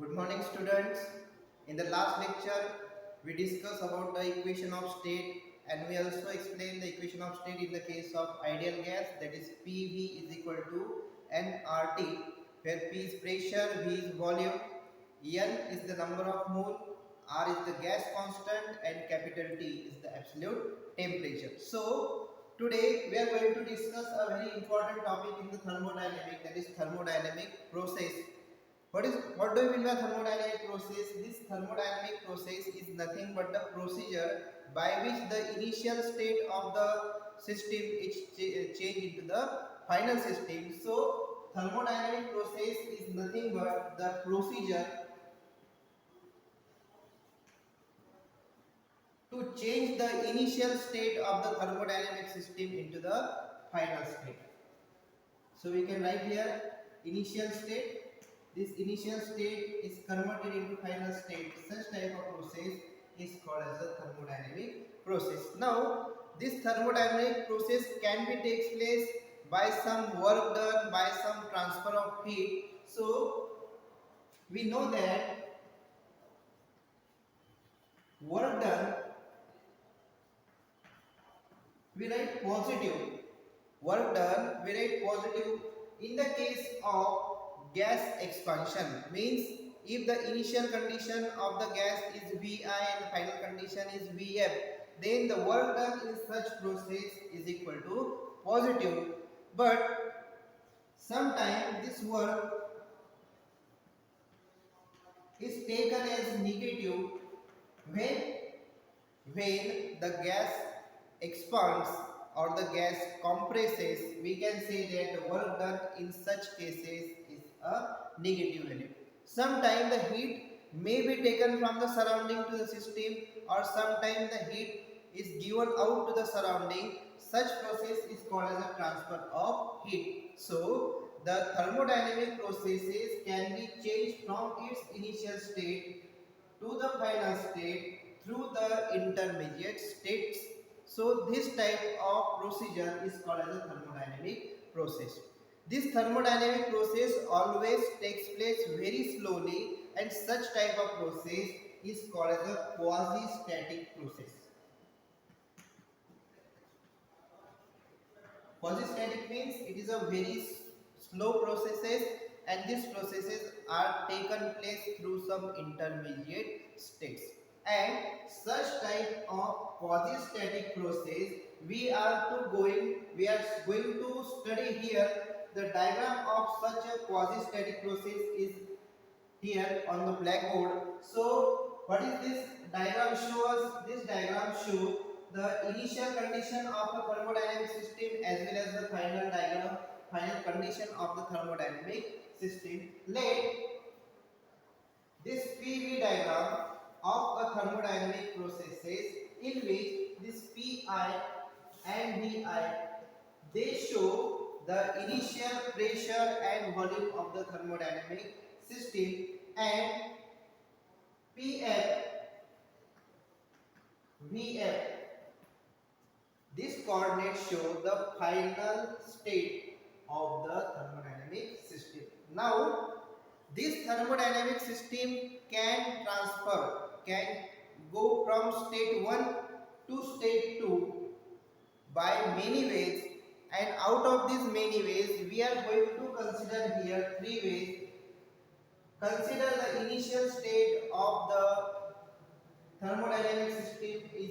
Good morning students. In the last lecture we discussed about the equation of state and we also explained the equation of state in the case of ideal gas, that is PV is equal to nRT, where P is pressure, V is volume, N is the number of mole, R is the gas constant and capital T is the absolute temperature. So today we are going to discuss a very important topic in the thermodynamic, that is thermodynamic process. What do you mean by thermodynamic process? This thermodynamic process is nothing but the procedure by which the initial state of the system is changed into the final system. So thermodynamic process is nothing but the procedure to change the initial state of the thermodynamic system into the final state. So we can write here initial state. This initial state is converted into final state. Such type of process is called as a thermodynamic process. Now, this thermodynamic process can be takes place by some work done, by some transfer of heat. So we know that work done, we write positive. Work done, we write positive in the case of gas expansion. Means if the initial condition of the gas is Vi and the final condition is Vf, then the work done in such process is equal to positive. But sometimes this work is taken as negative when the gas expands or the gas compresses. We can say that the work done in such cases is a negative value. Sometimes the heat may be taken from the surrounding to the system, or sometimes the heat is given out to the surrounding. Such process is called as a transfer of heat. So the thermodynamic processes can be changed from its initial state to the final state through the intermediate states. So this type of procedure is called as a thermodynamic process. This thermodynamic process always takes place very slowly, and such type of process is called as a quasi-static process. Quasi-static means it is a very slow processes, and these processes are taken place through some intermediate states. And such type of quasi-static process we are going to study here. The diagram of such a quasi-static process is here on the blackboard. So what is this diagram show us? This diagram shows the initial condition of the thermodynamic system as well as the final condition of the thermodynamic system. Let this PV diagram of a thermodynamic processes, in which this Pi and Vi, they show the initial pressure and volume of the thermodynamic system, and Pf, Vf, these coordinates show the final state of the thermodynamic system. Now this thermodynamic system can go from state 1 to state 2 by many ways, and out of these many ways we are going to consider here three ways. Consider the initial state of the thermodynamic system is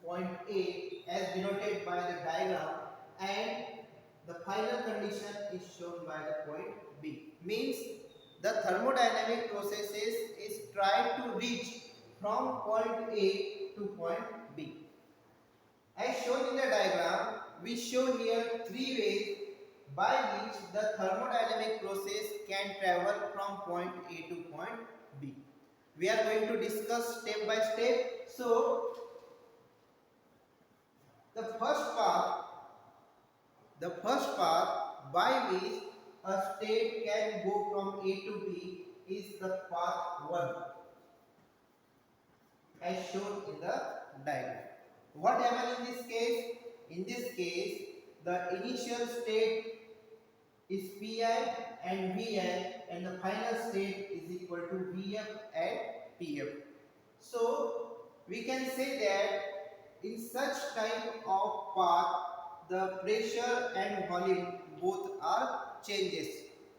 point A as denoted by the diagram, and the final condition is shown by the point B. Means the thermodynamic processes is try to reach from point A to point B. As shown in the diagram, we show here three ways by which the thermodynamic process can travel from point A to point B. We are going to discuss step by step. So the first path by which a state can go from A to B is the path 1 as shown in the diagram. What happened in this case? In this case, the initial state is Pi and Vi, and the final state is equal to Vf and Pf. So we can say that in such type of path, the pressure and volume both are changes.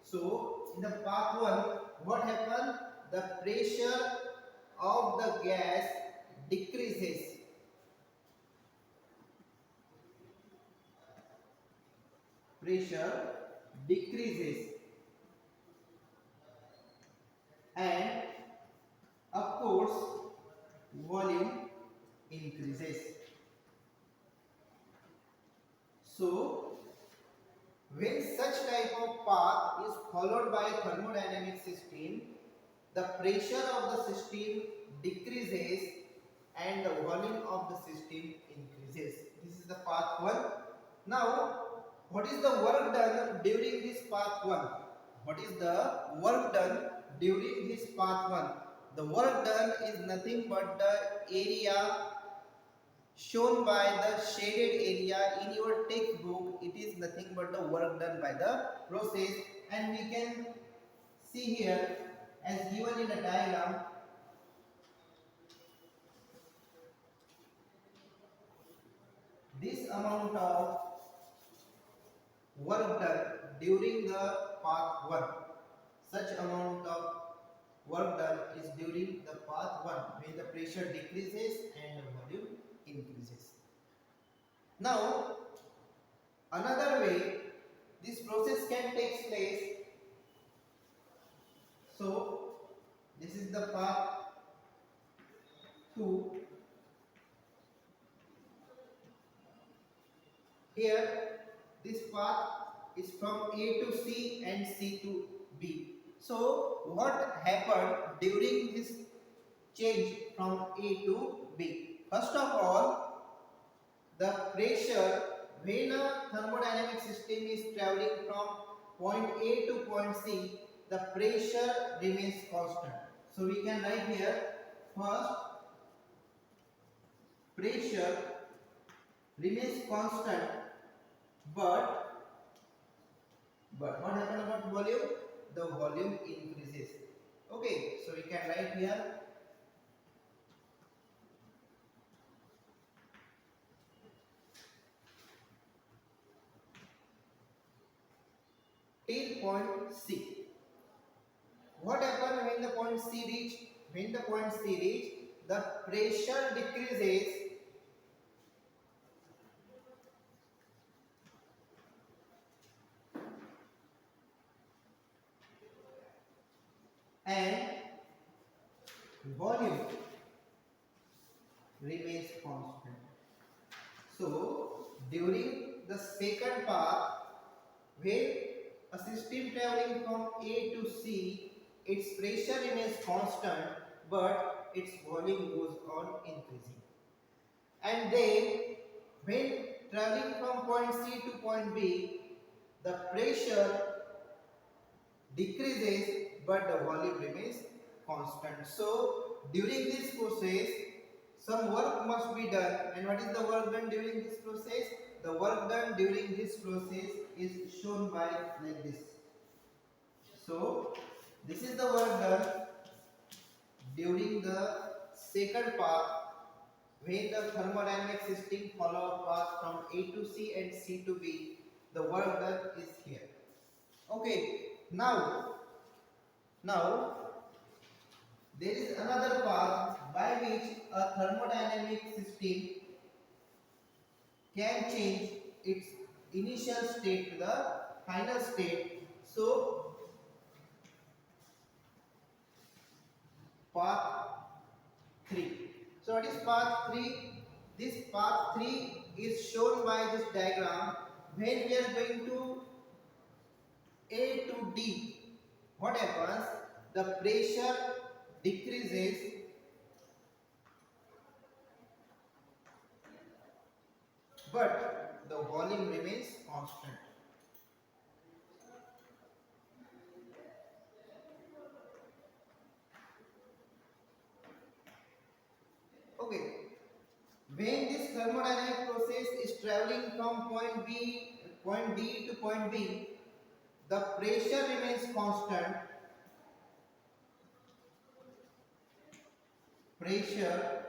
So in the path 1, what happened? The pressure of the gas decreases. Pressure decreases, and of course volume increases. So when such type of path is followed by a thermodynamic system, the pressure of the system decreases and the volume of the system increases. This is the path 1. Now, what is the work done during this path 1? What is the work done during this path 1? The work done is nothing but the area shown by the shaded area in your textbook. It is nothing but the work done by the process, and we can see here as given in the diagram. This amount of work done during the path 1, such amount of work done is during the path 1 when the pressure decreases and the volume increases. Now another way this process can take place. So this is the path 2. Here this path is from A to C and C to B. So what happened during this change from A to B? First of all, the pressure when a thermodynamic system is traveling from point A to point C, the pressure remains constant. So we can write here, first pressure remains constant, but what happened about volume? The volume increases. Okay, so we can write here till point C. What happened when the point C reach? When the point C reach, the pressure decreases and volume remains constant. So during the second path, when a system traveling from A to C, its pressure remains constant, but its volume goes on increasing. And then when traveling from point C to point B, the pressure decreases but the volume remains constant. So during this process some work must be done, and what is the work done during this process? The work done during this process is shown by like this. So this is the work done during the second path when the thermodynamic system follow a path from A to C and C to B. The work done is here. Okay, now there is another path by which a thermodynamic system can change its initial state to the final state. So path 3. So what is path 3? This path 3 is shown by this diagram. When we are going to A to D, what happens? The pressure decreases but the volume remains constant. Okay, when this thermodynamic process is traveling from point D to point B, the pressure remains constant. Pressure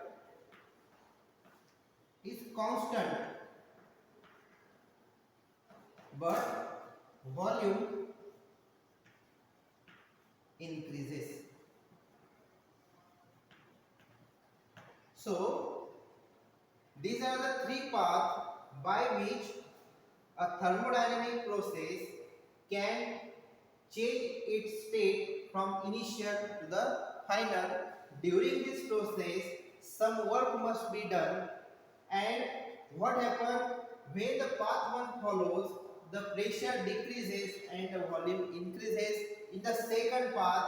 is constant, but volume increases. So these are the three paths by which a thermodynamic process can change its state from initial to the final. During this process, some work must be done, and what happens when the path 1 follows, the pressure decreases and the volume increases. In the second path,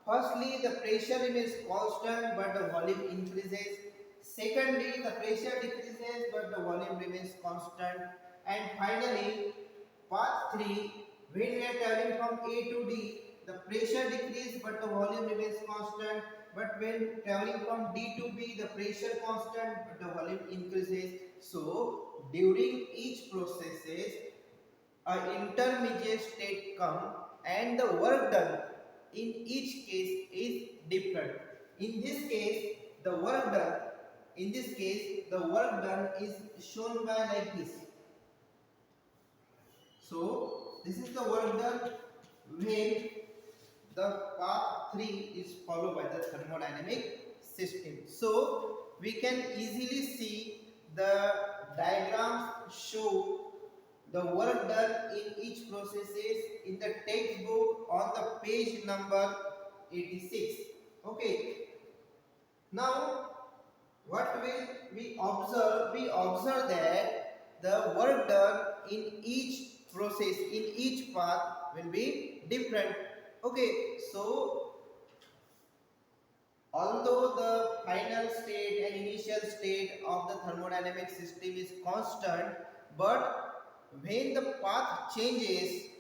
firstly the pressure remains constant but the volume increases. Secondly, the pressure decreases but the volume remains constant. And finally, path 3, when we are traveling from A to D, the pressure decreases but the volume remains constant. But when traveling from D to B, the pressure constant but the volume increases. So during each processes, an intermediate state come and the work done in each case is different. In this case, the work done is shown by like this. So this is the work done when the path 3 is followed by the thermodynamic system. So we can easily see the diagrams show the work done in each processes in the textbook on the page number 86. Okay. Now what will we observe? We observe that the work done in each process, in each path will be different. Okay, so although the final state and initial state of the thermodynamic system is constant, but when the path changes,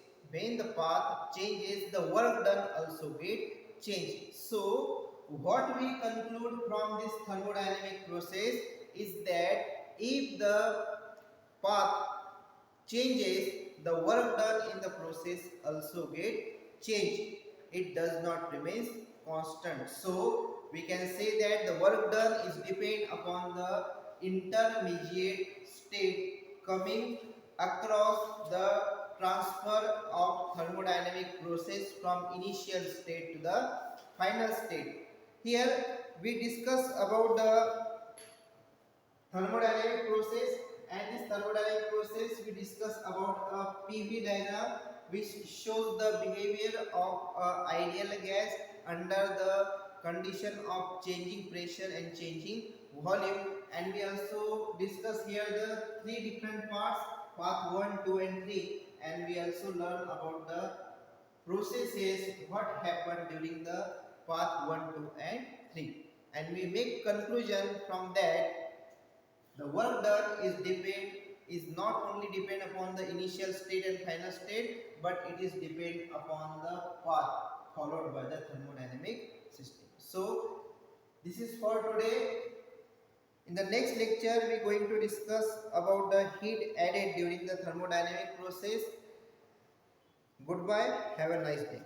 the work done also get changed. So what we conclude from this thermodynamic process is that if the path changes, the work done in the process also get changed. It does not remain constant. So we can say that the work done is depend upon the intermediate state coming across the transfer of thermodynamic process from initial state to the final state. Here we discuss about the thermodynamic process, and this thermodynamic process we discuss about a PV diagram which shows the behavior of ideal gas under the condition of changing pressure and changing volume. And we also discuss here the three different parts, path 1, 2 and 3, and we also learn about the processes what happened during the path 1, 2 and 3, and we make conclusion from that the work done is not only depend upon the initial state and final state, but it is depend upon the path followed by the thermodynamic system. So this is for today. In the next lecture we are going to discuss about the heat added during the thermodynamic process. Goodbye, have a nice day.